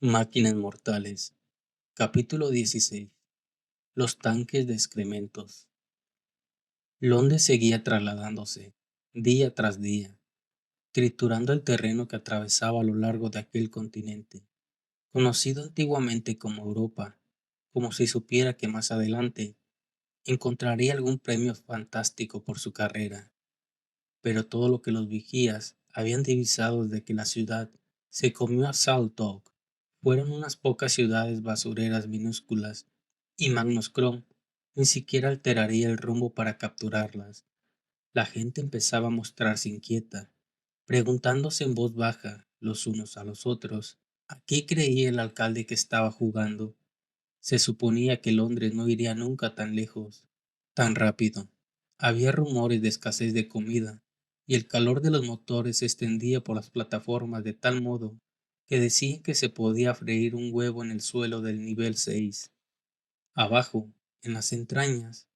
Máquinas mortales. Capítulo 16. Los tanques de excrementos. Londres seguía trasladándose, día tras día, triturando el terreno que atravesaba a lo largo de aquel continente, conocido antiguamente como Europa, como si supiera que más adelante encontraría algún premio fantástico por su carrera. Pero todo lo que los vigías habían divisado desde que la ciudad se comió a Saltdock fueron unas pocas ciudades basureras minúsculas, y Magnus Kron ni siquiera alteraría el rumbo para capturarlas. La gente empezaba a mostrarse inquieta, preguntándose en voz baja los unos a los otros a qué creía el alcalde que estaba jugando. Se suponía que Londres no iría nunca tan lejos, tan rápido. Había rumores de escasez de comida, y el calor de los motores se extendía por las plataformas de tal modo que decían que se podía freír un huevo en el suelo del nivel 6. Abajo, en las entrañas,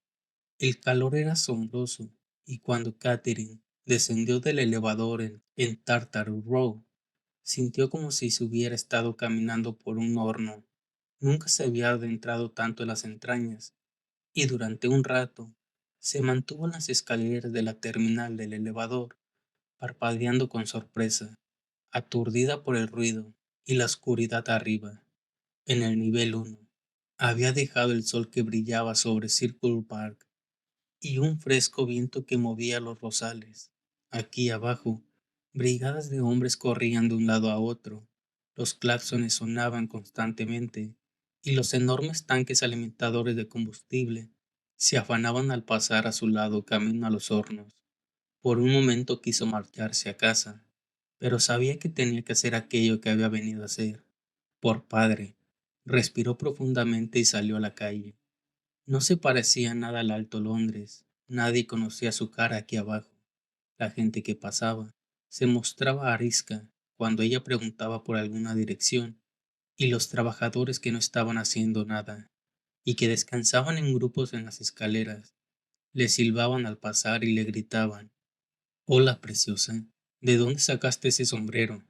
el calor era asombroso, y cuando Catherine descendió del elevador en Tartarus Row, sintió como si se hubiera estado caminando por un horno. Nunca se había adentrado tanto en las entrañas, y durante un rato se mantuvo en las escaleras de la terminal del elevador, parpadeando con sorpresa, aturdida por el ruido y la oscuridad arriba. En el nivel 1 había dejado el sol que brillaba sobre Circle Park y un fresco viento que movía los rosales. Aquí abajo, brigadas de hombres corrían de un lado a otro, los claxones sonaban constantemente, y los enormes tanques alimentadores de combustible se afanaban al pasar a su lado camino a los hornos. Por un momento quiso marcharse a casa, pero sabía que tenía que hacer aquello que había venido a hacer. Por padre, respiró profundamente y salió a la calle. No se parecía nada al Alto Londres, nadie conocía su cara aquí abajo. La gente que pasaba se mostraba arisca cuando ella preguntaba por alguna dirección, y los trabajadores que no estaban haciendo nada y que descansaban en grupos en las escaleras, le silbaban al pasar y le gritaban: «Hola, preciosa, ¿de dónde sacaste ese sombrero?».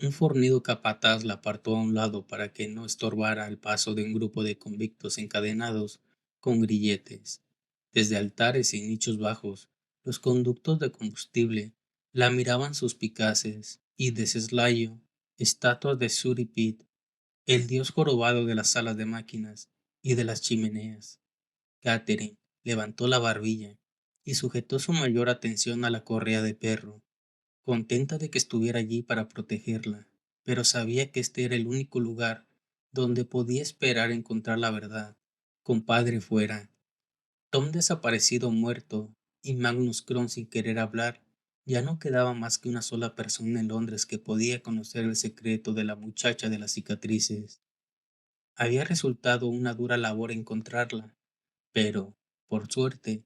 Un fornido capataz la apartó a un lado para que no estorbara el paso de un grupo de convictos encadenados con grilletes. Desde altares y nichos bajos, los conductos de combustible la miraban suspicaces, y de soslayo, estatuas de Suripit, el dios jorobado de las salas de máquinas y de las chimeneas. Catherine levantó la barbilla y sujetó su mayor atención a la correa de perro, contenta de que estuviera allí para protegerla, pero sabía que este era el único lugar donde podía esperar encontrar la verdad. Compadre fuera, Tom desaparecido o muerto, y Magnus Kron sin querer hablar, ya no quedaba más que una sola persona en Londres que podía conocer el secreto de la muchacha de las cicatrices. Había resultado una dura labor encontrarla, pero, por suerte,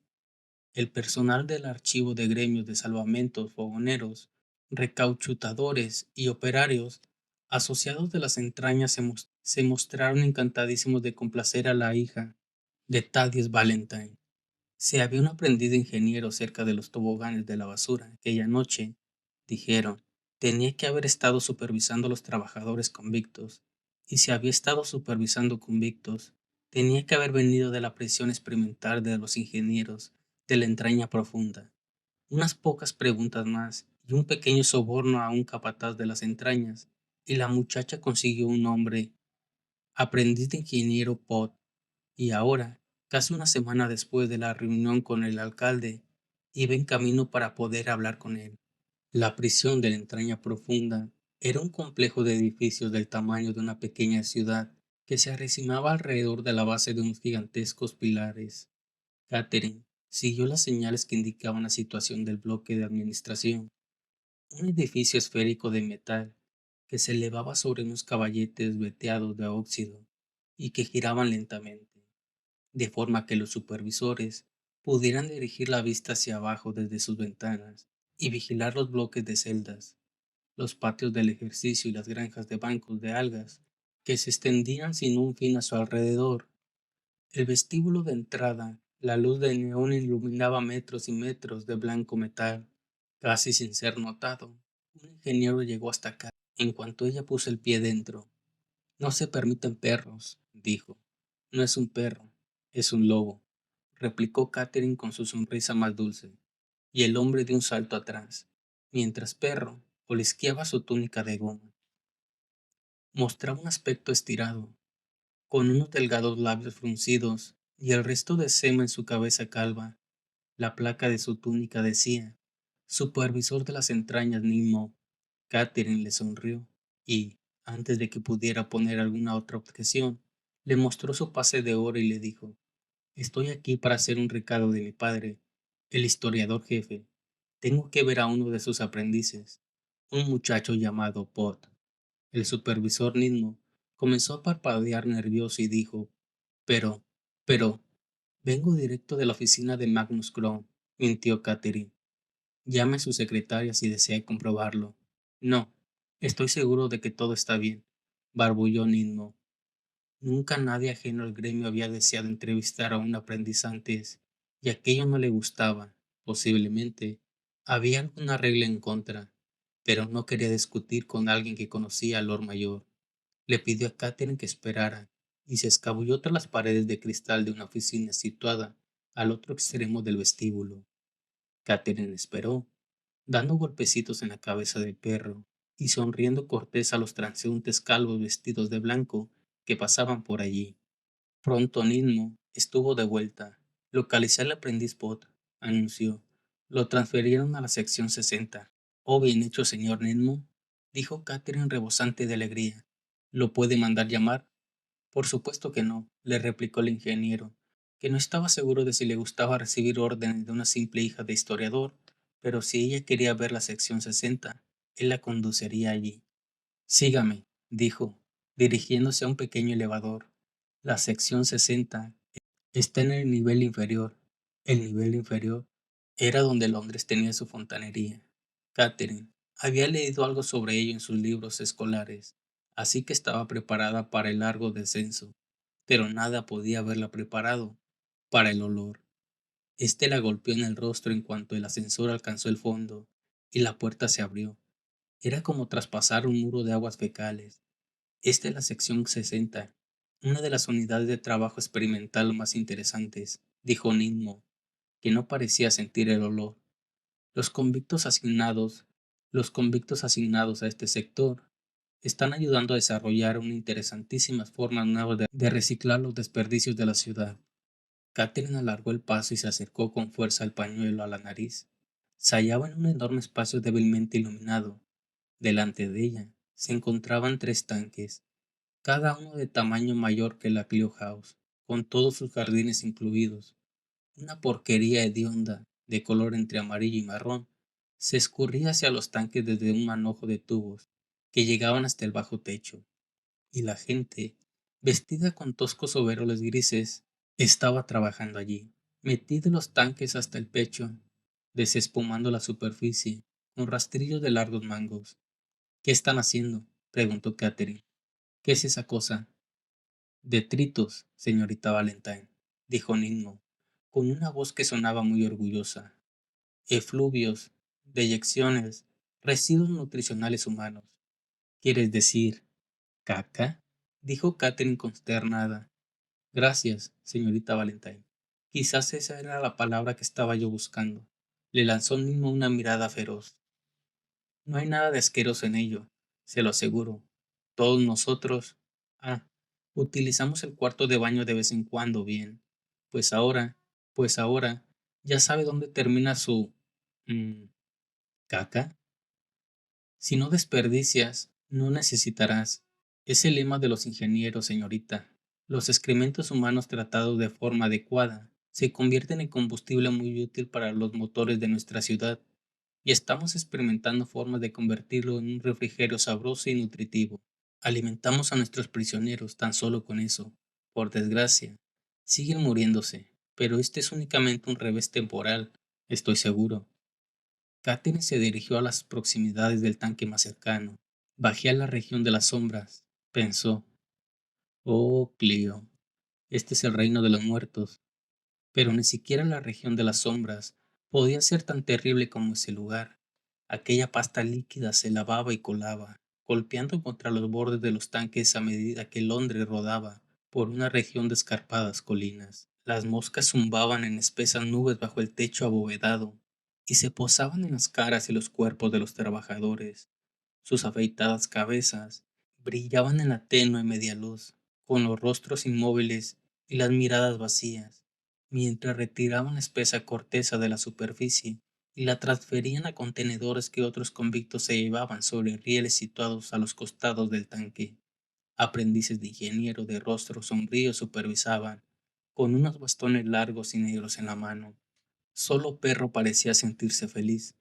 el personal del archivo de gremios de salvamentos, fogoneros, recauchutadores y operarios asociados de las entrañas se mostraron encantadísimos de complacer a la hija de Thaddeus Valentine. Si había un aprendiz de ingeniero cerca de los toboganes de la basura aquella noche, dijeron, tenía que haber estado supervisando a los trabajadores convictos, y si había estado supervisando convictos, tenía que haber venido de la prisión experimental de los ingenieros de la entraña profunda. Unas pocas preguntas más y un pequeño soborno a un capataz de las entrañas, y la muchacha consiguió un nombre: aprendiz de ingeniero Pot. Y ahora, casi una semana después de la reunión con el alcalde, iba en camino para poder hablar con él. La prisión de la entraña profunda era un complejo de edificios del tamaño de una pequeña ciudad que se arremangaba alrededor de la base de unos gigantescos pilares. Catherine siguió las señales que indicaban la situación del bloque de administración, un edificio esférico de metal que se elevaba sobre unos caballetes veteados de óxido y que giraban lentamente, de forma que los supervisores pudieran dirigir la vista hacia abajo desde sus ventanas y vigilar los bloques de celdas, los patios del ejercicio y las granjas de bancos de algas que se extendían sin un fin a su alrededor. El vestíbulo de entrada, la luz de neón iluminaba metros y metros de blanco metal, casi sin ser notado. Un ingeniero llegó hasta acá en cuanto ella puso el pie dentro. No se permiten perros, dijo. No es un perro, es un lobo, replicó Catherine con su sonrisa más dulce, y el hombre dio un salto atrás, mientras perro olisqueaba su túnica de goma. Mostraba un aspecto estirado, con unos delgados labios fruncidos y el resto de sema en su cabeza calva. La placa de su túnica decía: Supervisor de las entrañas Nimmo. Catherine le sonrió y, antes de que pudiera poner alguna otra objeción, le mostró su pase de oro y le dijo: Estoy aquí para hacer un recado de mi padre, el historiador jefe. Tengo que ver a uno de sus aprendices, un muchacho llamado Pot. El supervisor Nimmo comenzó a parpadear nervioso y dijo: Pero, pero, vengo directo de la oficina de Magnus Kron, mintió Catherine. Llame a su secretaria si desea comprobarlo. No, estoy seguro de que todo está bien, barbulló Ninmo. Nunca nadie ajeno al gremio había deseado entrevistar a un aprendiz antes, y aquello no le gustaba. Posiblemente había alguna regla en contra, pero no quería discutir con alguien que conocía al Lord Mayor. Le pidió a Catherine que esperara, y se escabulló tras las paredes de cristal de una oficina situada al otro extremo del vestíbulo. Catherine esperó, dando golpecitos en la cabeza del perro y sonriendo cortés a los transeúntes calvos vestidos de blanco que pasaban por allí. Pronto Ninmo estuvo de vuelta. Localicé al aprendiz Pot, anunció. Lo transfirieron a la sección 60. Oh, bien hecho, señor Ninmo, dijo Catherine rebosante de alegría. ¿Lo puede mandar llamar? Por supuesto que no, le replicó el ingeniero, que no estaba seguro de si le gustaba recibir órdenes de una simple hija de historiador, pero si ella quería ver la sección 60, él la conduciría allí. Sígame, dijo, dirigiéndose a un pequeño elevador. La sección 60 está en el nivel inferior. El nivel inferior era donde Londres tenía su fontanería. Catherine había leído algo sobre ello en sus libros escolares, así que estaba preparada para el largo descenso, pero nada podía haberla preparado para el olor. Este la golpeó en el rostro en cuanto el ascensor alcanzó el fondo y la puerta se abrió. Era como traspasar un muro de aguas fecales. Esta es la sección 60, una de las unidades de trabajo experimental más interesantes, dijo Ninmo, que no parecía sentir el olor. Los convictos asignados, los convictos asignados a este sector están ayudando a desarrollar una interesantísimas formas nuevas de reciclar los desperdicios de la ciudad. Catherine alargó el paso y se acercó con fuerza el pañuelo a la nariz. Se hallaba en un enorme espacio débilmente iluminado. Delante de ella se encontraban tres tanques, cada uno de tamaño mayor que la Clio House, con todos sus jardines incluidos. Una porquería hedionda, de color entre amarillo y marrón, se escurría hacia los tanques desde un manojo de tubos que llegaban hasta el bajo techo, y la gente, vestida con toscos overoles grises, estaba trabajando allí, metida en los tanques hasta el pecho, desespumando la superficie con rastrillos de largos mangos. ¿Qué están haciendo?, preguntó Catherine. ¿Qué es esa cosa? Detritus, señorita Valentine, dijo Ninmo, con una voz que sonaba muy orgullosa. Efluvios, deyecciones, residuos nutricionales humanos. ¿Quieres decir caca? Dijo Catherine consternada. Gracias, señorita Valentine. Quizás esa era la palabra que estaba yo buscando. Le lanzó Ninmo una mirada feroz. No hay nada de asqueroso en ello, se lo aseguro. Todos nosotros, ah, utilizamos el cuarto de baño de vez en cuando, bien. Pues ahora, pues ahora, ya sabe dónde termina su mm, caca. Si no desperdicias, no necesitarás. Es el lema de los ingenieros, señorita. Los excrementos humanos tratados de forma adecuada se convierten en combustible muy útil para los motores de nuestra ciudad y estamos experimentando formas de convertirlo en un refrigerio sabroso y nutritivo. Alimentamos a nuestros prisioneros tan solo con eso. Por desgracia, siguen muriéndose, pero este es únicamente un revés temporal, estoy seguro. Katherine se dirigió a las proximidades del tanque más cercano. Bajé a la región de las sombras, pensó. Oh, Clio, este es el reino de los muertos. Pero ni siquiera la región de las sombras podía ser tan terrible como ese lugar. Aquella pasta líquida se lavaba y colaba, golpeando contra los bordes de los tanques a medida que Londres rodaba por una región de escarpadas colinas. Las moscas zumbaban en espesas nubes bajo el techo abovedado y se posaban en las caras y los cuerpos de los trabajadores. Sus afeitadas cabezas brillaban en la tenue media luz, con los rostros inmóviles y las miradas vacías, mientras retiraban la espesa corteza de la superficie y la transferían a contenedores que otros convictos se llevaban sobre rieles situados a los costados del tanque. Aprendices de ingeniero de rostros sombríos supervisaban, con unos bastones largos y negros en la mano. Solo Perro parecía sentirse feliz.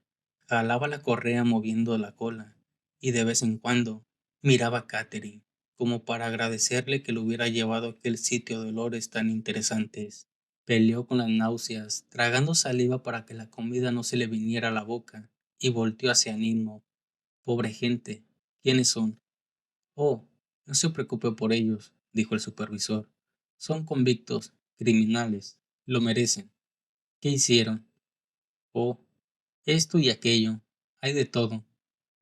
Jalaba la correa moviendo la cola, y de vez en cuando miraba a Catherine, como para agradecerle que lo hubiera llevado a aquel sitio de olores tan interesantes. Peleó con las náuseas, tragando saliva para que la comida no se le viniera a la boca, y volteó hacia Nimmo. Pobre gente, ¿quiénes son? Oh, no se preocupe por ellos, dijo el supervisor. Son convictos, criminales, lo merecen. ¿Qué hicieron? Oh, esto y aquello, hay de todo.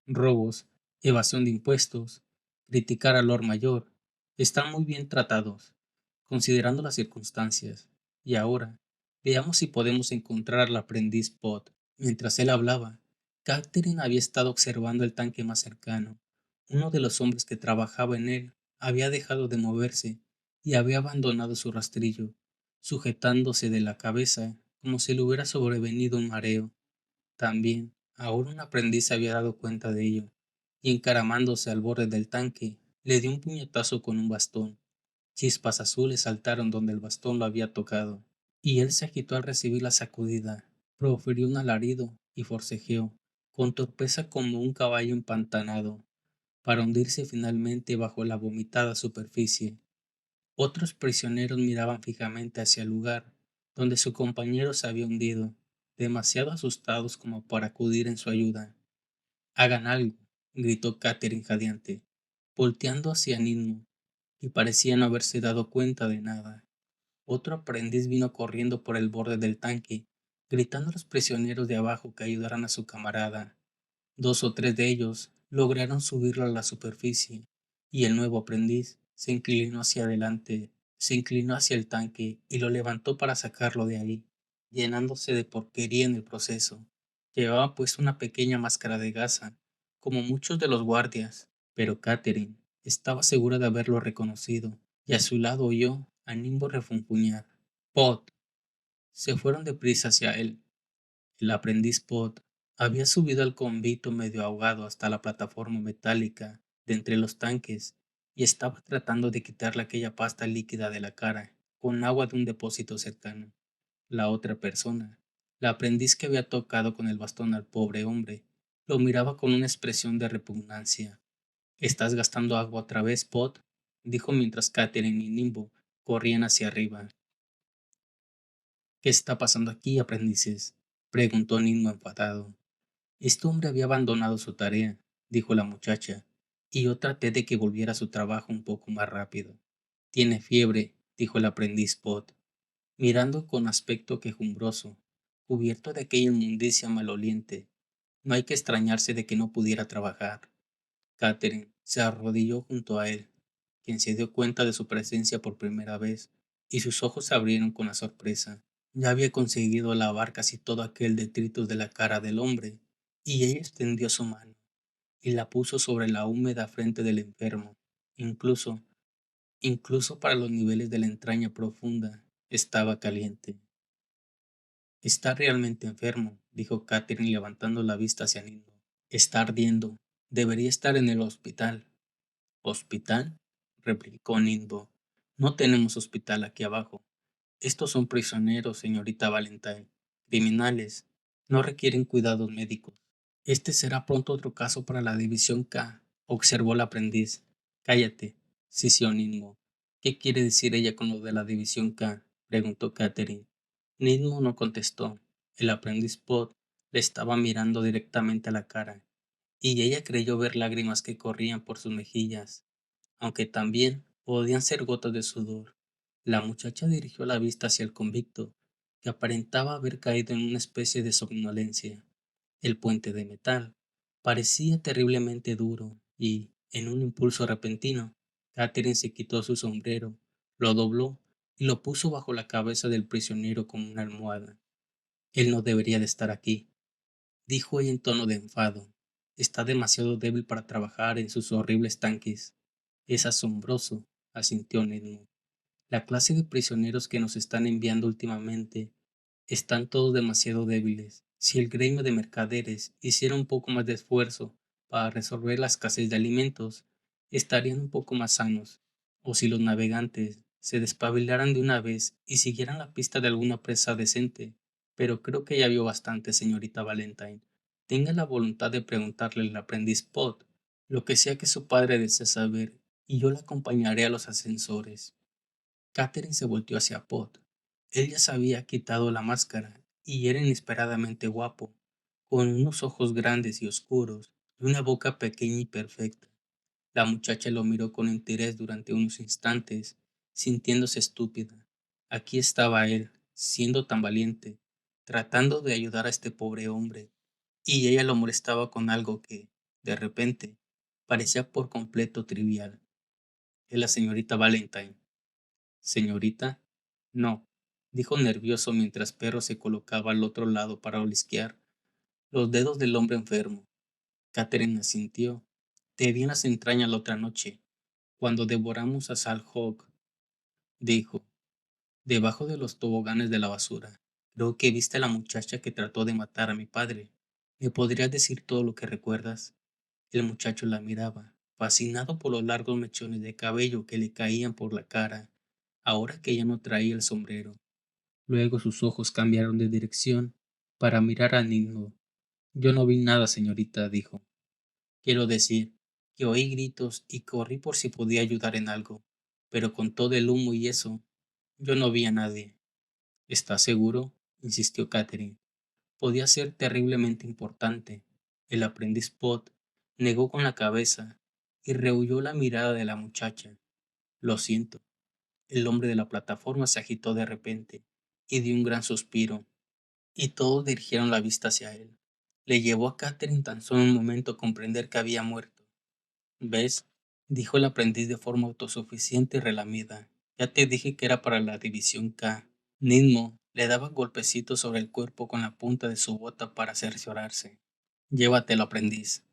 Robos, evasión de impuestos, criticar al Lord Mayor. Están muy bien tratados, considerando las circunstancias. Y ahora, veamos si podemos encontrar al aprendiz Pod. Mientras él hablaba, Catherine había estado observando el tanque más cercano. Uno de los hombres que trabajaba en él había dejado de moverse y había abandonado su rastrillo, sujetándose de la cabeza como si le hubiera sobrevenido un mareo. También, ahora un aprendiz se había dado cuenta de ello, y encaramándose al borde del tanque, le dio un puñetazo con un bastón. Chispas azules saltaron donde el bastón lo había tocado, y él se agitó al recibir la sacudida. Profirió un alarido y forcejeó, con torpeza como un caballo empantanado, para hundirse finalmente bajo la vomitada superficie. Otros prisioneros miraban fijamente hacia el lugar donde su compañero se había hundido, demasiado asustados como para acudir en su ayuda. Hagan algo, gritó Catherine jadeante, volteando hacia Ninmo, y parecía no haberse dado cuenta de nada. Otro aprendiz vino corriendo por el borde del tanque, gritando a los prisioneros de abajo que ayudaran a su camarada. Dos o tres de ellos lograron subirlo a la superficie, y el nuevo aprendiz se inclinó hacia el tanque y lo levantó para sacarlo de ahí, llenándose de porquería en el proceso. Llevaba pues una pequeña máscara de gasa, como muchos de los guardias, pero Catherine estaba segura de haberlo reconocido, y a su lado oyó a Nimbo refunfuñar. Pot. Se fueron deprisa hacia él. El aprendiz Pod había subido al convito medio ahogado hasta la plataforma metálica de entre los tanques y estaba tratando de quitarle aquella pasta líquida de la cara con agua de un depósito cercano. La otra persona, la aprendiz que había tocado con el bastón al pobre hombre, lo miraba con una expresión de repugnancia. ¿Estás gastando agua otra vez, Pod? Dijo mientras Catherine y Nimbo corrían hacia arriba. ¿Qué está pasando aquí, aprendices? Preguntó Nimbo enfadado. Este hombre había abandonado su tarea, dijo la muchacha, y yo traté de que volviera a su trabajo un poco más rápido. Tiene fiebre, dijo el aprendiz Pod, mirando con aspecto quejumbroso, cubierto de aquella inmundicia maloliente. No hay que extrañarse de que no pudiera trabajar. Catherine se arrodilló junto a él, quien se dio cuenta de su presencia por primera vez, y sus ojos se abrieron con la sorpresa. Ya había conseguido lavar casi todo aquel detritus de la cara del hombre, y ella extendió su mano y la puso sobre la húmeda frente del enfermo. Incluso, incluso para los niveles de la entraña profunda, estaba caliente. Está realmente enfermo, dijo Catherine levantando la vista hacia Nino. Está ardiendo. Debería estar en el hospital. ¿Hospital? Replicó Nindbo. No tenemos hospital aquí abajo. Estos son prisioneros, señorita Valentine. Criminales. No requieren cuidados médicos. Este será pronto otro caso para la División K, observó el aprendiz. Cállate, sisió Nindmo. ¿Qué quiere decir ella con lo de la División K? Preguntó Catherine. Nindmo no contestó. El aprendiz Pod le estaba mirando directamente a la cara y ella creyó ver lágrimas que corrían por sus mejillas, aunque también podían ser gotas de sudor. La muchacha dirigió la vista hacia el convicto, que aparentaba haber caído en una especie de somnolencia. El puente de metal parecía terriblemente duro y, En un impulso repentino, Catherine se quitó su sombrero, lo dobló y lo puso bajo la cabeza del prisionero como una almohada. Él no debería de estar aquí, dijo ella en tono de enfado. Está demasiado débil para trabajar en sus horribles tanques. Es asombroso, asintió Nedmo. La clase de prisioneros que nos están enviando últimamente están todos demasiado débiles. Si el gremio de mercaderes hiciera un poco más de esfuerzo para resolver la escasez de alimentos, estarían un poco más sanos. O si los navegantes se despabilaran de una vez y siguieran la pista de alguna presa decente. Pero creo que ya vio bastante, señorita Valentine. Tenga la voluntad de preguntarle al aprendiz Pot lo que sea que su padre desee saber, y yo la acompañaré a los ascensores. Catherine se volteó hacia Pot. Él ya se había quitado la máscara y era inesperadamente guapo, con unos ojos grandes y oscuros y una boca pequeña y perfecta. La muchacha lo miró con interés durante unos instantes, sintiéndose estúpida. Aquí estaba él, siendo tan valiente, tratando de ayudar a este pobre hombre, y ella lo molestaba con algo que, de repente, parecía por completo trivial. Es la señorita Valentine. ¿Señorita? No, dijo nervioso mientras Perro se colocaba al otro lado para olisquear los dedos del hombre enfermo. Catherine asintió. Te vi en las entrañas la otra noche, cuando devoramos a Sal Hawk, dijo, debajo de los toboganes de la basura. Creo que viste a la muchacha que trató de matar a mi padre. ¿Me podrías decir todo lo que recuerdas? El muchacho la miraba, fascinado por los largos mechones de cabello que le caían por la cara, ahora que ella no traía el sombrero. Luego sus ojos cambiaron de dirección para mirar a Nino. Yo no vi nada, señorita, dijo. Quiero decir, que oí gritos y corrí por si podía ayudar en algo, pero con todo el humo y eso, yo no vi a nadie. ¿Estás seguro? Insistió Catherine. Podía ser terriblemente importante. El aprendiz Pot negó con la cabeza y rehuyó la mirada de la muchacha. Lo siento. El hombre de la plataforma se agitó de repente y dio un gran suspiro, y todos dirigieron la vista hacia él. Le llevó a Catherine tan solo un momento comprender que había muerto. ¿Ves? Dijo el aprendiz de forma autosuficiente y relamida. Ya te dije que era para la división K. Ninmo le daba golpecitos sobre el cuerpo con la punta de su bota para cerciorarse. Llévatelo, aprendiz.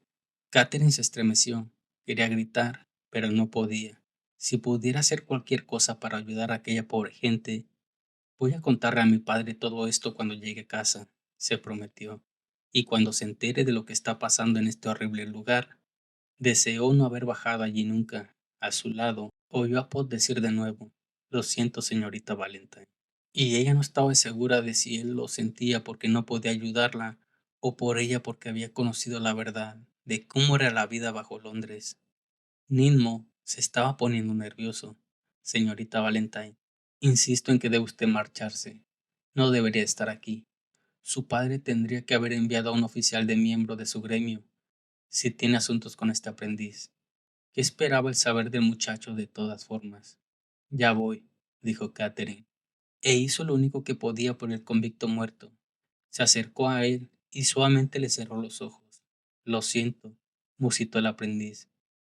Catherine se estremeció. Quería gritar, pero no podía. Si pudiera hacer cualquier cosa para ayudar a aquella pobre gente, voy a contarle a mi padre todo esto cuando llegue a casa, se prometió. Y cuando se entere de lo que está pasando en este horrible lugar, deseó no haber bajado allí nunca. A su lado, oyó a Pot decir de nuevo, lo siento, señorita Valentine. Y ella no estaba segura de si él lo sentía porque no podía ayudarla o por ella porque había conocido la verdad de cómo era la vida bajo Londres. Ninmo se estaba poniendo nervioso. Señorita Valentine, insisto en que debe usted marcharse. No debería estar aquí. Su padre tendría que haber enviado a un oficial de miembro de su gremio si tiene asuntos con este aprendiz. ¿Qué esperaba el saber del muchacho de todas formas? Ya voy, dijo Catherine, e hizo lo único que podía por el convicto muerto. Se acercó a él y suavemente le cerró los ojos. Lo siento, musitó el aprendiz,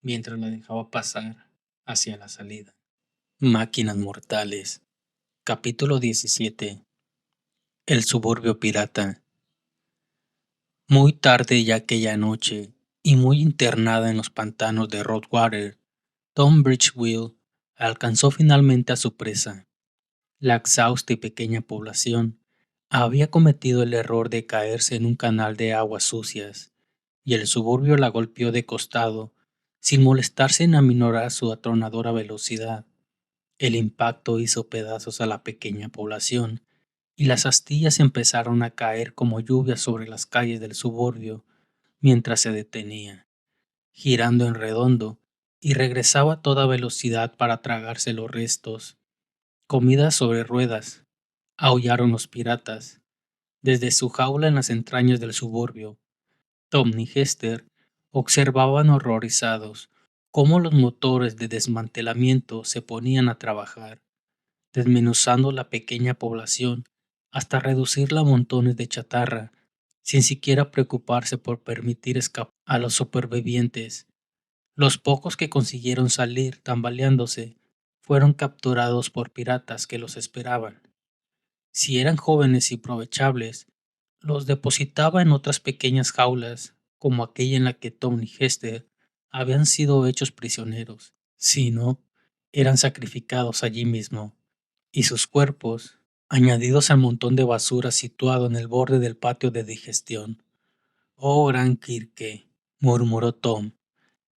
mientras la dejaba pasar hacia la salida. Máquinas mortales. Capítulo 17. El suburbio pirata. Muy tarde ya aquella noche, y muy internada en los pantanos de Roadwater, Tom Bridgeville alcanzó finalmente a su presa. La exhausta y pequeña población había cometido el error de caerse en un canal de aguas sucias, y el suburbio la golpeó de costado, sin molestarse en aminorar su atronadora velocidad. El impacto hizo pedazos a la pequeña población, y las astillas empezaron a caer como lluvia sobre las calles del suburbio mientras se detenía, girando en redondo, y regresaba a toda velocidad para tragarse los restos. Comidas sobre ruedas, aullaron los piratas. Desde su jaula en las entrañas del suburbio, Tom y Hester observaban horrorizados cómo los motores de desmantelamiento se ponían a trabajar, desmenuzando la pequeña población hasta reducirla a montones de chatarra, sin siquiera preocuparse por permitir escapar a los supervivientes. Los pocos que consiguieron salir tambaleándose fueron capturados por piratas que los esperaban. Si eran jóvenes y aprovechables, los depositaba en otras pequeñas jaulas, como aquella en la que Tom y Hester habían sido hechos prisioneros. Si no, eran sacrificados allí mismo, y sus cuerpos, añadidos al montón de basura situado en el borde del patio de digestión. Oh, gran Kirke, murmuró Tom,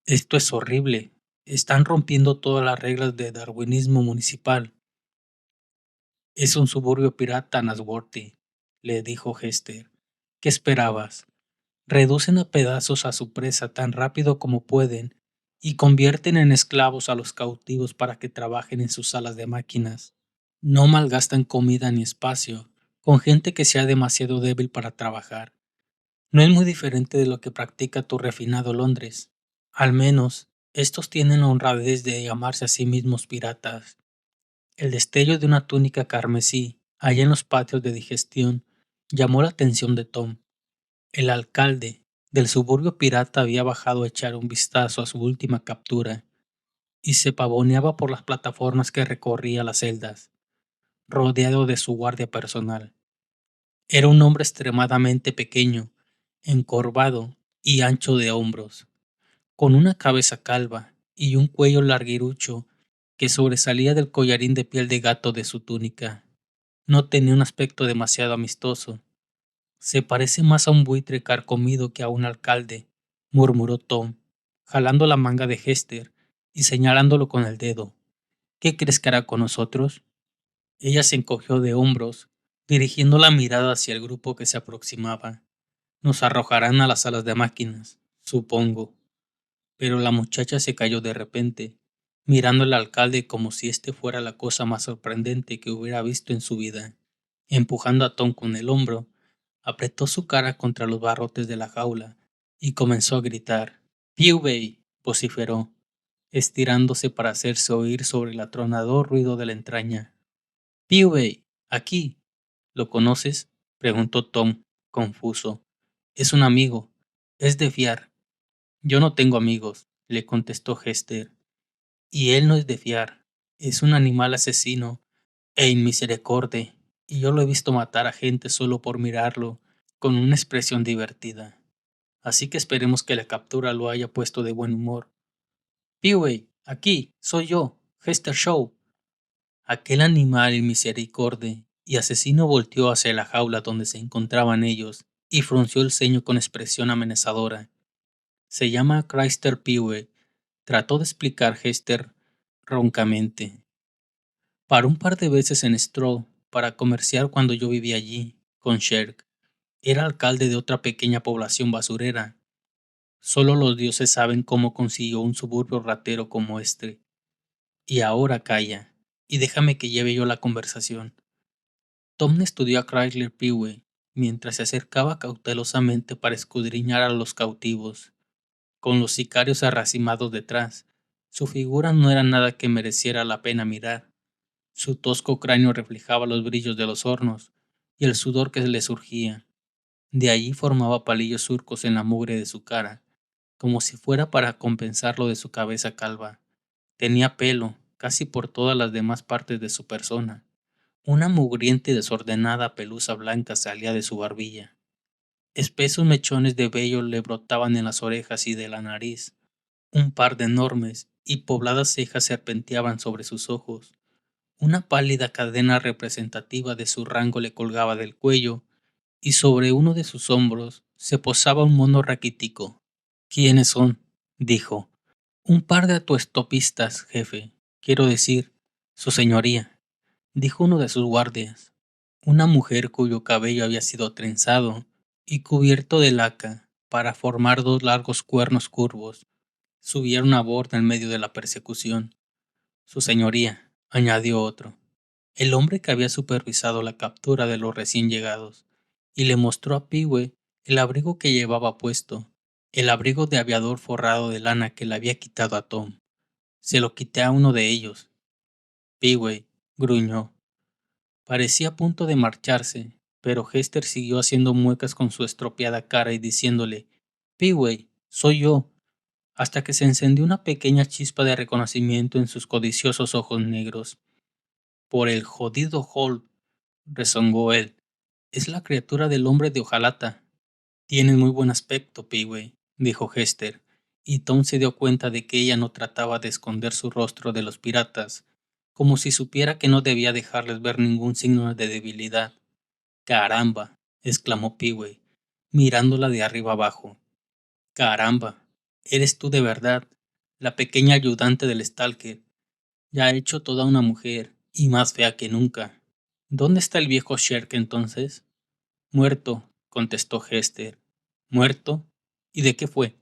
esto es horrible. Están rompiendo todas las reglas de darwinismo municipal. Es un suburbio pirata, Nasworthy, le dijo Hester. ¿Qué esperabas? Reducen a pedazos a su presa tan rápido como pueden y convierten en esclavos a los cautivos para que trabajen en sus salas de máquinas. No malgastan comida ni espacio con gente que sea demasiado débil para trabajar. No es muy diferente de lo que practica tu refinado Londres. Al menos, estos tienen la honradez de llamarse a sí mismos piratas. El destello de una túnica carmesí, allá en los patios de digestión, llamó la atención de Tom. El alcalde del suburbio pirata había bajado a echar un vistazo a su última captura y se pavoneaba por las plataformas que recorría las celdas, rodeado de su guardia personal. Era un hombre extremadamente pequeño, encorvado y ancho de hombros, con una cabeza calva y un cuello larguirucho que sobresalía del collarín de piel de gato de su túnica. No tenía un aspecto demasiado amistoso. Se parece más a un buitre carcomido que a un alcalde, murmuró Tom, jalando la manga de Hester y señalándolo con el dedo. ¿Qué crees que hará con nosotros? Ella se encogió de hombros, dirigiendo la mirada hacia el grupo que se aproximaba. Nos arrojarán a las salas de máquinas, supongo. Pero la muchacha se calló de repente, mirando al alcalde como si este fuera la cosa más sorprendente que hubiera visto en su vida. Empujando a Tom con el hombro, apretó su cara contra los barrotes de la jaula y comenzó a gritar. ¡Pewbey! Vociferó, estirándose para hacerse oír sobre el atronador ruido de la entraña. ¡Pewbey! Aquí. ¿Lo conoces? Preguntó Tom, confuso. Es un amigo. Es de fiar. Yo no tengo amigos, le contestó Hester. Y él no es de fiar. Es un animal asesino e inmisericorde, y yo lo he visto matar a gente solo por mirarlo, con una expresión divertida. Así que esperemos que la captura lo haya puesto de buen humor. Pewey, aquí, soy yo, Hester Shaw. Aquel animal inmisericorde y asesino volteó hacia la jaula donde se encontraban ellos y frunció el ceño con expresión amenazadora. Se llama Chrysler Pewey, trató de explicar Hester roncamente. Paró un par de veces en Stroll para comerciar cuando yo vivía allí, con Sherk. Era alcalde de otra pequeña población basurera. Solo los dioses saben cómo consiguió un suburbio ratero como este. Y ahora calla, y déjame que lleve yo la conversación. Tom estudió a Chrysler Pewey mientras se acercaba cautelosamente para escudriñar a los cautivos, con los sicarios arracimados detrás. Su figura no era nada que mereciera la pena mirar. Su tosco cráneo reflejaba los brillos de los hornos y el sudor que le surgía. De allí formaba palillos surcos en la mugre de su cara, como si fuera para compensar lo de su cabeza calva. Tenía pelo, casi por todas las demás partes de su persona. Una mugrienta y desordenada pelusa blanca salía de su barbilla. Espesos mechones de vello le brotaban en las orejas y de la nariz. Un par de enormes y pobladas cejas serpenteaban sobre sus ojos. Una pálida cadena representativa de su rango le colgaba del cuello y sobre uno de sus hombros se posaba un mono raquítico. ¿Quiénes son? Dijo. Un par de autoestopistas, jefe. Quiero decir, su señoría, dijo uno de sus guardias. Una mujer cuyo cabello había sido trenzado y cubierto de laca para formar dos largos cuernos curvos, subieron a bordo en medio de la persecución. Su señoría, añadió otro, el hombre que había supervisado la captura de los recién llegados, y le mostró a Pewey el abrigo que llevaba puesto, el abrigo de aviador forrado de lana que le había quitado a Tom. Se lo quité a uno de ellos. Pewey gruñó. Parecía a punto de marcharse, pero Hester siguió haciendo muecas con su estropeada cara y diciéndole: Pewey, soy yo. hasta que se encendió una pequeña chispa de reconocimiento en sus codiciosos ojos negros. Por el jodido Holt, rezongó él. Es la criatura del hombre de hojalata. Tienes muy buen aspecto, Pee-wee, dijo Hester, y Tom se dio cuenta de que ella no trataba de esconder su rostro de los piratas, como si supiera que no debía dejarles ver ningún signo de debilidad. Caramba, exclamó Pee-wee, mirándola de arriba abajo. Caramba, eres tú de verdad, la pequeña ayudante del Stalker, ya hecho toda una mujer, y más fea que nunca. ¿Dónde está el viejo Sherk entonces? Muerto, contestó Hester. ¿Muerto? ¿Y de qué fue?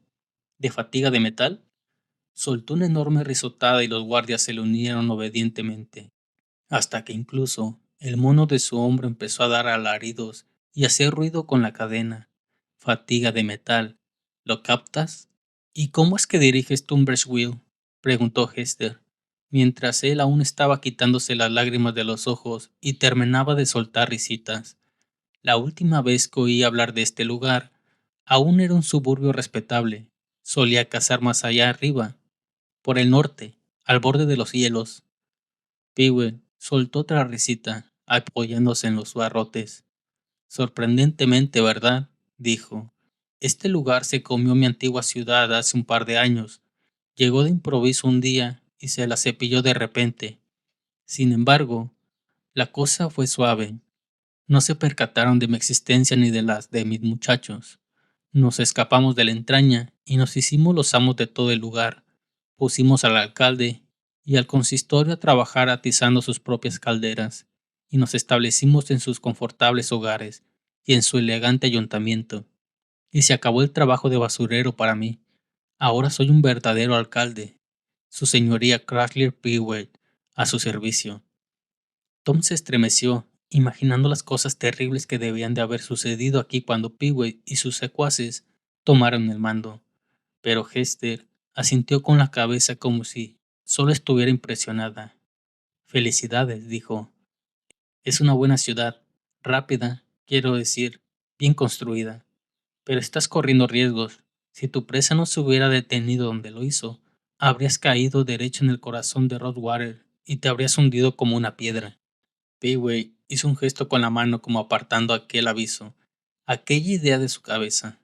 ¿De fatiga de metal? Soltó una enorme risotada y los guardias se le unieron obedientemente, hasta que incluso el mono de su hombro empezó a dar alaridos y hacer ruido con la cadena. Fatiga de metal. ¿Lo captas? ¿Y cómo es que diriges Tunbridge Will? Preguntó Hester, mientras él aún estaba quitándose las lágrimas de los ojos y terminaba de soltar risitas. La última vez que oí hablar de este lugar, aún era un suburbio respetable. Solía cazar más allá arriba, por el norte, al borde de los hielos. Peewee soltó otra risita, apoyándose en los barrotes. Sorprendentemente, ¿verdad? Dijo. Este lugar se comió mi antigua ciudad hace un par de años. Llegó de improviso un día y se la cepilló de repente. Sin embargo, la cosa fue suave. No se percataron de mi existencia ni de las de mis muchachos. Nos escapamos de la entraña y nos hicimos los amos de todo el lugar. Pusimos al alcalde y al consistorio a trabajar atizando sus propias calderas, y nos establecimos en sus confortables hogares y en su elegante ayuntamiento. Y se acabó el trabajo de basurero para mí. Ahora soy un verdadero alcalde. Su señoría Chrysler Peewee, a su servicio. Tom se estremeció, imaginando las cosas terribles que debían de haber sucedido aquí cuando Peewee y sus secuaces tomaron el mando. Pero Hester asintió con la cabeza como si solo estuviera impresionada. Felicidades, dijo. Es una buena ciudad, rápida, quiero decir, bien construida. Pero estás corriendo riesgos. Si tu presa no se hubiera detenido donde lo hizo, habrías caído derecho en el corazón de Rothwater y te habrías hundido como una piedra. Peewee hizo un gesto con la mano como apartando aquel aviso, aquella idea de su cabeza.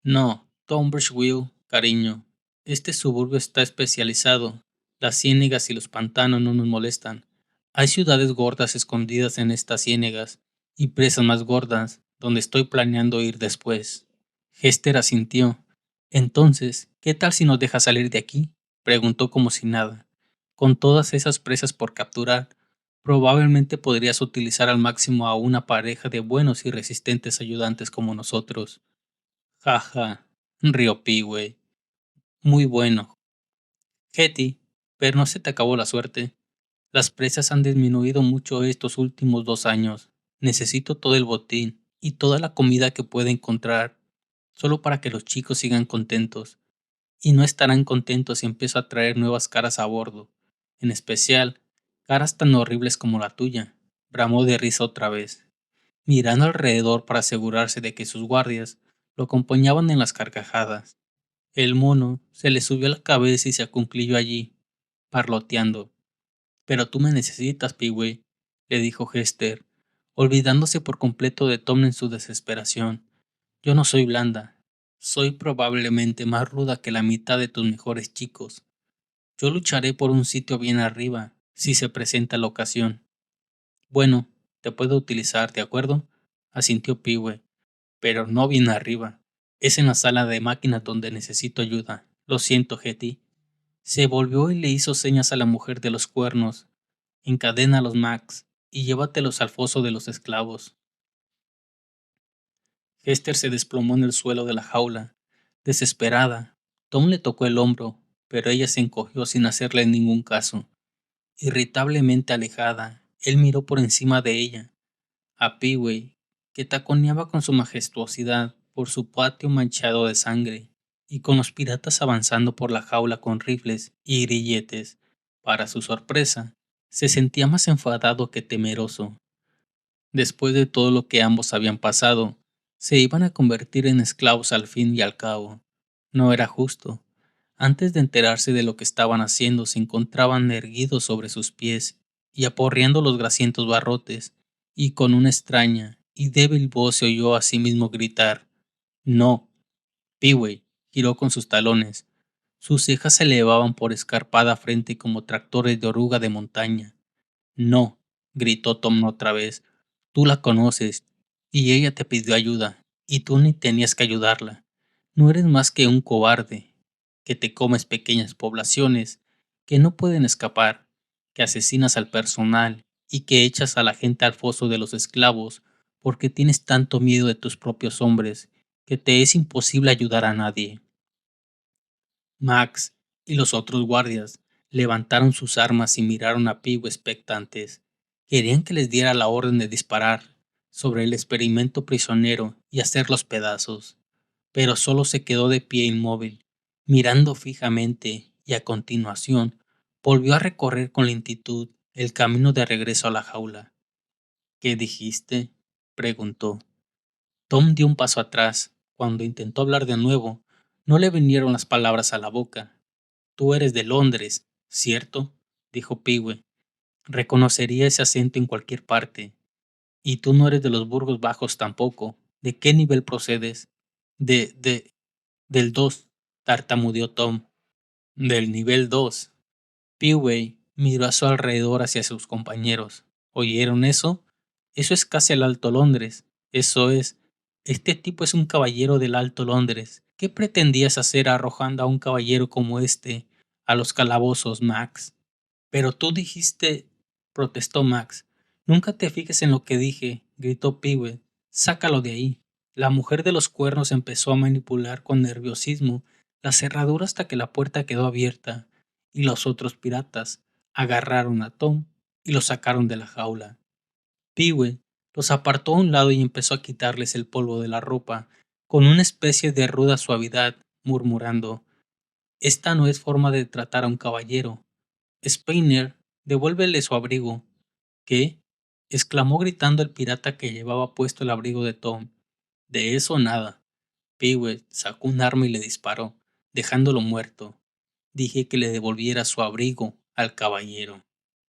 No, Tunbridge Will, cariño. Este suburbio está especializado. Las ciénegas y los pantanos no nos molestan. Hay ciudades gordas escondidas en estas ciénegas y presas más gordas, donde estoy planeando ir después. Hester asintió. Entonces, ¿qué tal si nos deja salir de aquí? Preguntó como si nada. Con todas esas presas por capturar, probablemente podrías utilizar al máximo a una pareja de buenos y resistentes ayudantes como nosotros. Jaja, rió Peewee. Muy bueno, Hetty, pero no se te acabó la suerte. Las presas han disminuido mucho estos últimos 2 años. Necesito todo el botín y toda la comida que pueda encontrar, solo para que los chicos sigan contentos. Y no estarán contentos si empiezo a traer nuevas caras a bordo. En especial, caras tan horribles como la tuya. Bramó de risa otra vez, mirando alrededor para asegurarse de que sus guardias lo acompañaban en las carcajadas. El mono se le subió a la cabeza y se acuclilló allí, parloteando. Pero tú me necesitas, Peewee, le dijo Hester, olvidándose por completo de Tom en su desesperación. Yo no soy blanda. Soy probablemente más ruda que la mitad de tus mejores chicos. Yo lucharé por un sitio bien arriba, si se presenta la ocasión. Bueno, te puedo utilizar, ¿de acuerdo? Asintió Peewee, pero no bien arriba. Es en la sala de máquinas donde necesito ayuda. Lo siento, Hetty. Se volvió y le hizo señas a la mujer de los cuernos. Encadena los Max y llévatelos al foso de los esclavos. Hester se desplomó en el suelo de la jaula. Desesperada, Tom le tocó el hombro, pero ella se encogió sin hacerle ningún caso. Irritablemente alejada, él miró por encima de ella, a Peewee, que taconeaba con su majestuosidad por su patio manchado de sangre, y con los piratas avanzando por la jaula con rifles y grilletes. Para su sorpresa, se sentía más enfadado que temeroso. Después de todo lo que ambos habían pasado, se iban a convertir en esclavos al fin y al cabo. No era justo. Antes de enterarse de lo que estaban haciendo, se encontraban erguidos sobre sus pies y aporreando los grasientos barrotes, y con una extraña y débil voz se oyó a sí mismo gritar: «No». Peway giró con sus talones. Sus cejas se elevaban por escarpada frente como tractores de oruga de montaña. «No», gritó Tom otra vez. «Tú la conoces, y ella te pidió ayuda, y tú ni tenías que ayudarla. No eres más que un cobarde, que te comes pequeñas poblaciones, que no pueden escapar, que asesinas al personal y que echas a la gente al foso de los esclavos porque tienes tanto miedo de tus propios hombres que te es imposible ayudar a nadie». Max y los otros guardias levantaron sus armas y miraron a Pew expectantes. Querían que les diera la orden de disparar sobre el experimento prisionero y hacerlos pedazos, pero solo se quedó de pie inmóvil, mirando fijamente, y a continuación volvió a recorrer con lentitud el camino de regreso a la jaula. «¿Qué dijiste?», preguntó. Tom dio un paso atrás. Cuando intentó hablar de nuevo, no le vinieron las palabras a la boca. «Tú eres de Londres, ¿cierto?», dijo Pew. «Reconocería ese acento en cualquier parte. Y tú no eres de los Burgos Bajos tampoco. ¿De qué nivel procedes?» Del 2», tartamudeó Tom. «Del nivel 2». Peway miró a su alrededor hacia sus compañeros. ¿Oyeron eso? Eso es casi el Alto Londres. Eso es. Este tipo es un caballero del Alto Londres. ¿Qué pretendías hacer arrojando a un caballero como este a los calabozos, Max? «Pero tú dijiste», protestó Max. «Nunca te fijes en lo que dije», gritó Peway. «Sácalo de ahí». La mujer de los cuernos empezó a manipular con nerviosismo la cerradura hasta que la puerta quedó abierta, y los otros piratas agarraron a Tom y lo sacaron de la jaula. Peway los apartó a un lado y empezó a quitarles el polvo de la ropa con una especie de ruda suavidad, murmurando: «Esta no es forma de tratar a un caballero. Speiner, devuélvele su abrigo». «¿Qué?», exclamó gritando el pirata que llevaba puesto el abrigo de Tom. «De eso nada». Peway sacó un arma y le disparó, dejándolo muerto. «Dije que le devolviera su abrigo al caballero».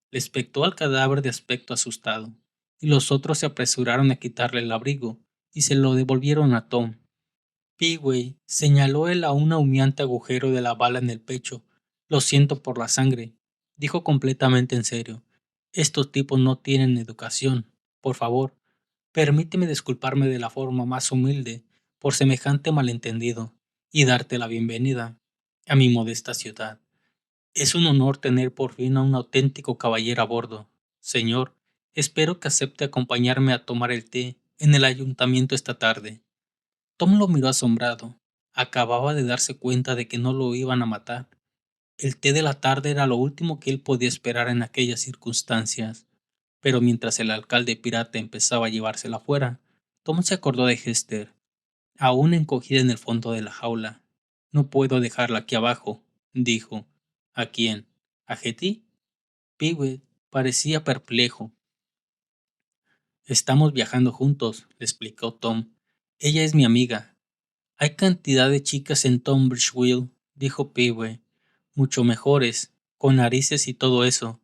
Le espectó al cadáver de aspecto asustado, y los otros se apresuraron a quitarle el abrigo y se lo devolvieron a Tom. Peway señaló él a un humeante agujero de la bala en el pecho. «Lo siento por la sangre», dijo completamente en serio. «Estos tipos no tienen educación. Por favor, permíteme disculparme de la forma más humilde por semejante malentendido y darte la bienvenida a mi modesta ciudad. Es un honor tener por fin a un auténtico caballero a bordo. Señor, espero que acepte acompañarme a tomar el té en el ayuntamiento esta tarde». Tom lo miró asombrado. Acababa de darse cuenta de que no lo iban a matar. El té de la tarde era lo último que él podía esperar en aquellas circunstancias. Pero mientras el alcalde pirata empezaba a llevársela afuera, Tom se acordó de Hester, aún encogida en el fondo de la jaula. «No puedo dejarla aquí abajo», dijo. «¿A quién? ¿A Hetty?». Peway parecía perplejo. «Estamos viajando juntos», le explicó Tom. «Ella es mi amiga». «Hay cantidad de chicas en Tunbridgewell», dijo Peway. «Mucho mejores, con narices y todo eso.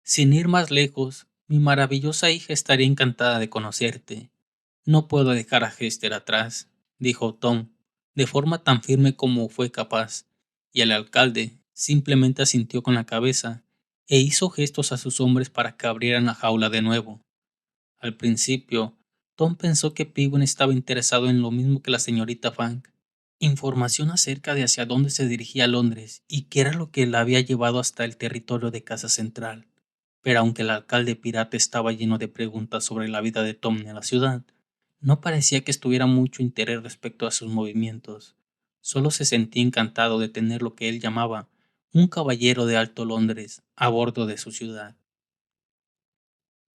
Sin ir más lejos, mi maravillosa hija estaría encantada de conocerte». «No puedo dejar a Hester atrás», dijo Tom, de forma tan firme como fue capaz, y el alcalde simplemente asintió con la cabeza e hizo gestos a sus hombres para que abrieran la jaula de nuevo. Al principio, Tom pensó que Piwin estaba interesado en lo mismo que la señorita Fang: información acerca de hacia dónde se dirigía Londres y qué era lo que la había llevado hasta el territorio de Casa Central. Pero aunque el alcalde pirata estaba lleno de preguntas sobre la vida de Tom en la ciudad, no parecía que estuviera mucho interés respecto a sus movimientos. Solo se sentía encantado de tener lo que él llamaba un caballero de Alto Londres a bordo de su ciudad.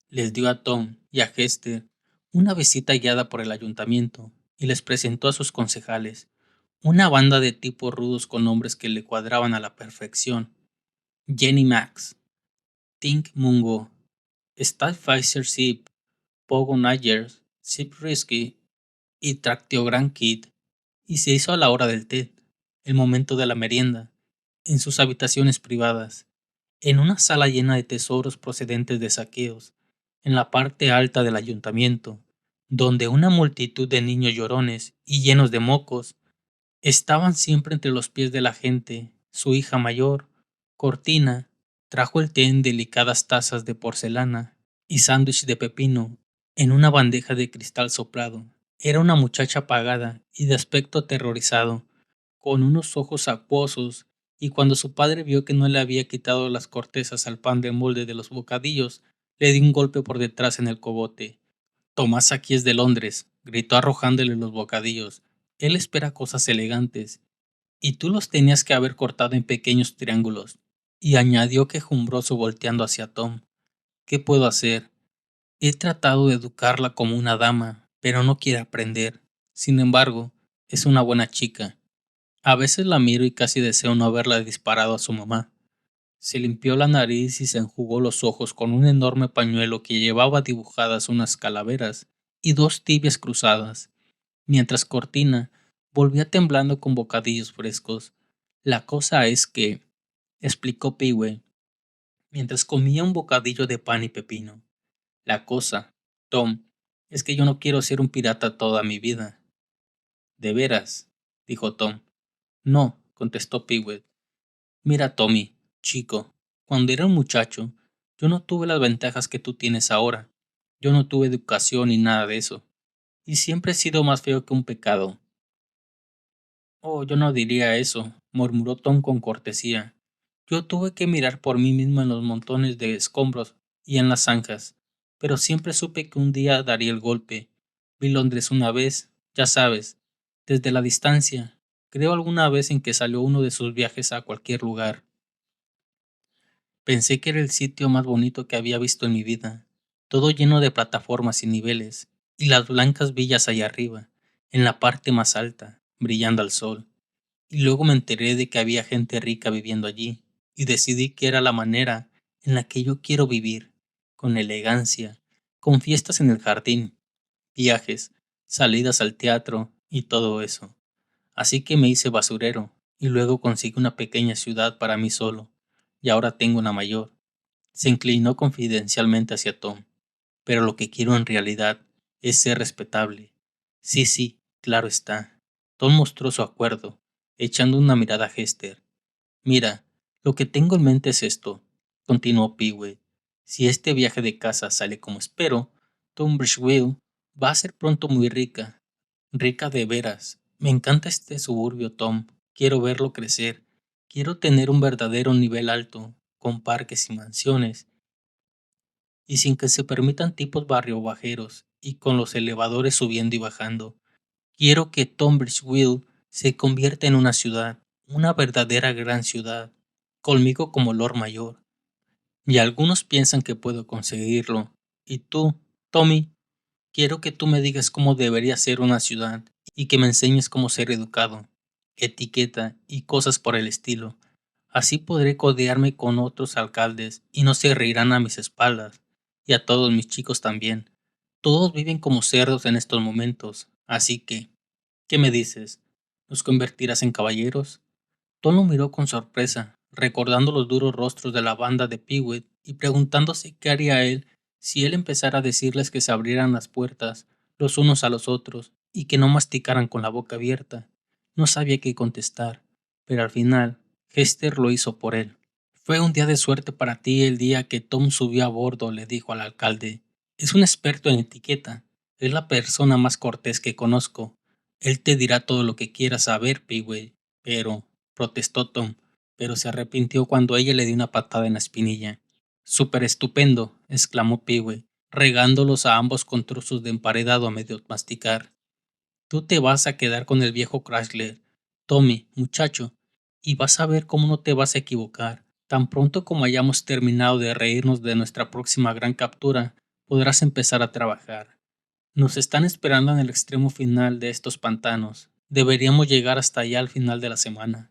Les dio a Tom y a Hester una visita guiada por el ayuntamiento y les presentó a sus concejales, una banda de tipos rudos con nombres que le cuadraban a la perfección: Jenny Max, Tink Mungo, Starfighter Zip, Pogo Nyers, Zip Risky y Tractiogram Kid. Y se hizo a la hora del té, el momento de la merienda, en sus habitaciones privadas, en una sala llena de tesoros procedentes de saqueos, en la parte alta del ayuntamiento, donde una multitud de niños llorones y llenos de mocos estaban siempre entre los pies de la gente. Su hija mayor, Cortina, trajo el té en delicadas tazas de porcelana y sándwich de pepino en una bandeja de cristal soplado. Era una muchacha apagada y de aspecto aterrorizado, con unos ojos acuosos, y cuando su padre vio que no le había quitado las cortezas al pan de molde de los bocadillos, le dio un golpe por detrás en el cogote. Tomás aquí es de Londres, gritó arrojándole los bocadillos. Él espera cosas elegantes, y tú los tenías que haber cortado en pequeños triángulos. Y añadió quejumbroso volteando hacia Tom. ¿Qué puedo hacer? He tratado de educarla como una dama, pero no quiere aprender. Sin embargo, es una buena chica. A veces la miro y casi deseo no haberla disparado a su mamá. Se limpió la nariz y se enjugó los ojos con un enorme pañuelo que llevaba dibujadas unas calaveras y dos tibias cruzadas, mientras Cortina volvía temblando con bocadillos frescos. La cosa es que, explicó Peewee, mientras comía un bocadillo de pan y pepino. La cosa, Tom, es que yo no quiero ser un pirata toda mi vida. ¿De veras? Dijo Tom. No, contestó Peewee. Mira, Tommy, chico, cuando era un muchacho, yo no tuve las ventajas que tú tienes ahora. Yo no tuve educación ni nada de eso. Y siempre he sido más feo que un pecado. Oh, yo no diría eso, murmuró Tom con cortesía. Yo tuve que mirar por mí mismo en los montones de escombros y en las zanjas, pero siempre supe que un día daría el golpe. Vi Londres una vez, ya sabes, desde la distancia. Creo alguna vez en que salió uno de sus viajes a cualquier lugar. Pensé que era el sitio más bonito que había visto en mi vida, todo lleno de plataformas y niveles, y las blancas villas allá arriba, en la parte más alta, brillando al sol. Y luego me enteré de que había gente rica viviendo allí, y decidí que era la manera en la que yo quiero vivir, con elegancia, con fiestas en el jardín, viajes, salidas al teatro y todo eso. Así que me hice basurero, y luego conseguí una pequeña ciudad para mí solo, y ahora tengo una mayor. Se inclinó confidencialmente hacia Tom. Pero lo que quiero en realidad es ser respetable. Sí, sí, claro está. Tom mostró su acuerdo, echando una mirada a Hester. Mira, lo que tengo en mente es esto, continuó Peewee. Si este viaje de casa sale como espero, Tunbridgeville va a ser pronto muy rica. Rica de veras. Me encanta este suburbio, Tom. Quiero verlo crecer. Quiero tener un verdadero nivel alto, con parques y mansiones, y sin que se permitan tipos barriobajeros, y con los elevadores subiendo y bajando. Quiero que Tunbridgeville se convierta en una ciudad, una verdadera gran ciudad, conmigo como Lord Mayor. Y algunos piensan que puedo conseguirlo. Y tú, Tommy, quiero que tú me digas cómo debería ser una ciudad y que me enseñes cómo ser educado, etiqueta y cosas por el estilo. Así podré codearme con otros alcaldes y no se reirán a mis espaldas, y a todos mis chicos también. Todos viven como cerdos en estos momentos, así que, ¿qué me dices? ¿Nos convertirás en caballeros? Tom lo miró con sorpresa, recordando los duros rostros de la banda de Peewit y preguntándose qué haría él si él empezara a decirles que se abrieran las puertas los unos a los otros y que no masticaran con la boca abierta. No sabía qué contestar, pero al final Hester lo hizo por él. Fue un día de suerte para ti el día que Tom subió a bordo, le dijo al alcalde. Es un experto en etiqueta. Es la persona más cortés que conozco. Él te dirá todo lo que quieras saber, Peewit, pero protestó Tom, pero se arrepintió cuando ella le dio una patada en la espinilla. Súper estupendo, exclamó Peewee, regándolos a ambos con trozos de emparedado a medio masticar. Tú te vas a quedar con el viejo Chrysler, Tommy, muchacho, y vas a ver cómo no te vas a equivocar. Tan pronto como hayamos terminado de reírnos de nuestra próxima gran captura, podrás empezar a trabajar. Nos están esperando en el extremo final de estos pantanos. Deberíamos llegar hasta allá al final de la semana.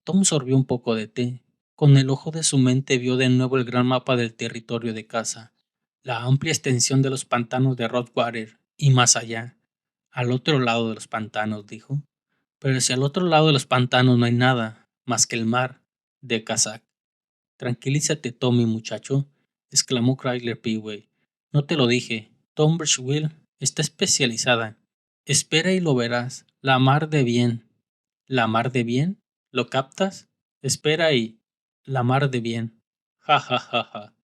Tom sorbió un poco de té. Con el ojo de su mente vio de nuevo el gran mapa del territorio de caza, la amplia extensión de los pantanos de Rottwater y más allá. Al otro lado de los pantanos, dijo. Pero si al otro lado de los pantanos no hay nada, más que el mar, de Kazakh. Tranquilízate, Tommy, muchacho, exclamó Chrysler Peway. No te lo dije. Tom Birchwill está especializada. Espera y lo verás. La mar de bien. ¿La mar de bien? ¿Lo captas? Espera y... La mar de bien. Ja, ja, ja, ja.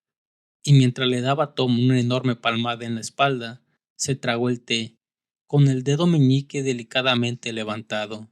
Y mientras le daba a Tom una enorme palmada en la espalda, se tragó el té, con el dedo meñique delicadamente levantado.